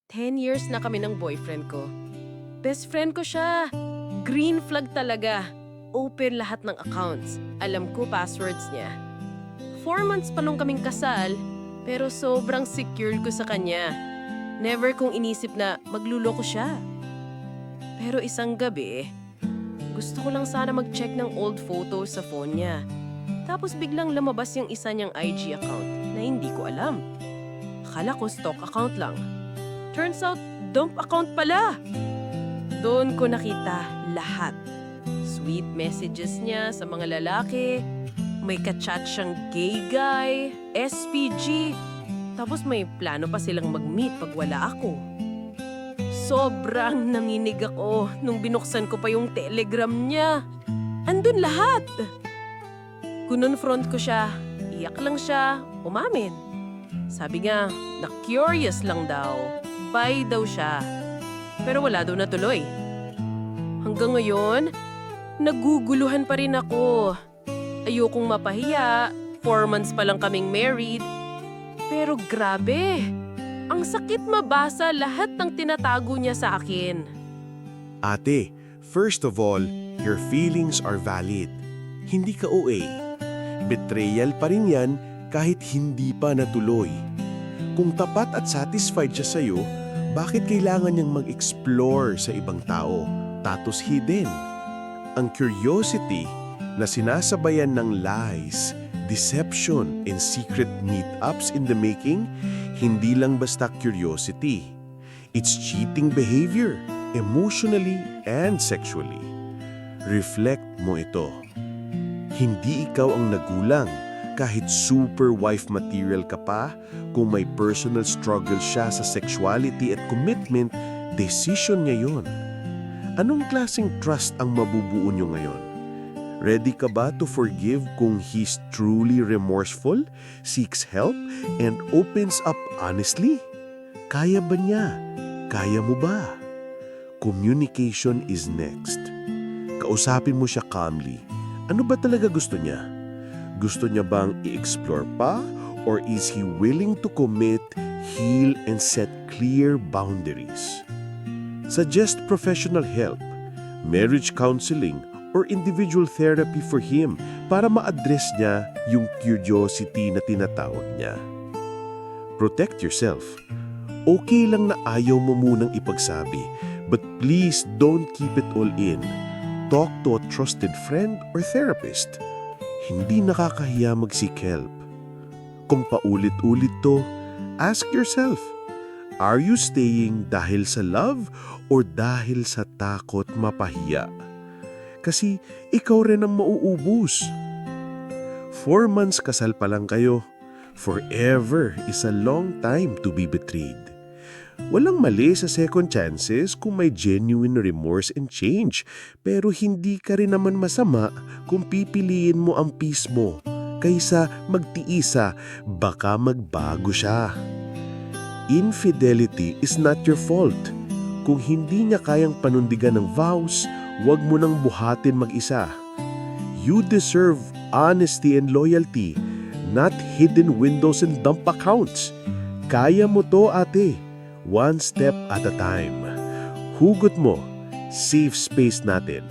10 years na kami ng boyfriend ko. Best friend ko siya. Green flag talaga. Open lahat ng accounts. Alam ko passwords niya. 4 months pa nung kaming kasal, pero sobrang secure ko sa kanya. Never kong inisip na magluloko siya. Pero isang gabi, gusto ko lang sana mag-check ng old photos sa phone niya. Tapos biglang lumabas yung isa niyang IG account na hindi ko alam. Akala ko stock account lang. Turns out, dump account pala. Doon ko nakita lahat. Sweet messages niya sa mga lalaki. May kachat siyang gay guy, SPG. Tapos may plano pa silang mag-meet pag wala ako. Sobrang nanginig ako nung binuksan ko pa yung telegram niya. Andun lahat. Kunonfront ko siya. Iyak lang siya. Umamin. Sabi nga, na-curious lang daw. Bye daw siya. Pero wala daw natuloy. Hanggang ngayon, naguguluhan pa rin ako. Ayokong mapahiya. 4 months pa lang kaming married. Pero grabe, ang sakit mabasa lahat ng tinatago niya sa akin. Ate, first of all, your feelings are valid. Hindi ka OA. Betrayal pa rin yan kahit hindi pa natuloy. Kung tapat at satisfied siya sa'yo, bakit kailangan niyang mag-explore sa ibang tao? Tatos hidden. Ang curiosity na sinasabayan ng lies, deception, and secret meetups in the making, hindi lang basta curiosity. It's cheating behavior, emotionally and sexually. Reflect mo ito. Hindi ikaw ang nagulang kahit super wife material ka pa, kung may personal struggle siya sa sexuality at commitment, decision niya yun. Anong klaseng trust ang mabubuo niyo ngayon? Ready ka ba to forgive kung he's truly remorseful, seeks help, and opens up honestly? Kaya ba niya? Kaya mo ba? Communication is next. Kausapin mo siya calmly. Ano ba talaga gusto niya? Gusto niya bang i-explore pa? Or is he willing to commit, heal, and set clear boundaries? Suggest professional help, marriage counseling, or individual therapy for him para ma-address niya yung curiosity na tinatawag niya. Protect yourself. Okay lang na ayaw mo munang ipagsabi, but please don't keep it all in. Talk to a trusted friend or therapist. Hindi nakakahiya mag-seek help. Kung paulit-ulit to, ask yourself, are you staying dahil sa love or dahil sa takot mapahiya? Kasi ikaw rin ang mauubos. 4 months kasal pa lang kayo. Forever is a long time to be betrayed. Walang mali sa second chances kung may genuine remorse and change. Pero hindi ka rin naman masama kung pipiliin mo ang peace mo kaysa magtiisa, baka magbago siya. Infidelity is not your fault. Kung hindi niya kayang panundigan ng vows, huwag mo nang buhatin mag-isa. You deserve honesty and loyalty, not hidden windows and dump accounts. Kaya mo to, ate. One step at a time. Hugot mo. Safe space natin.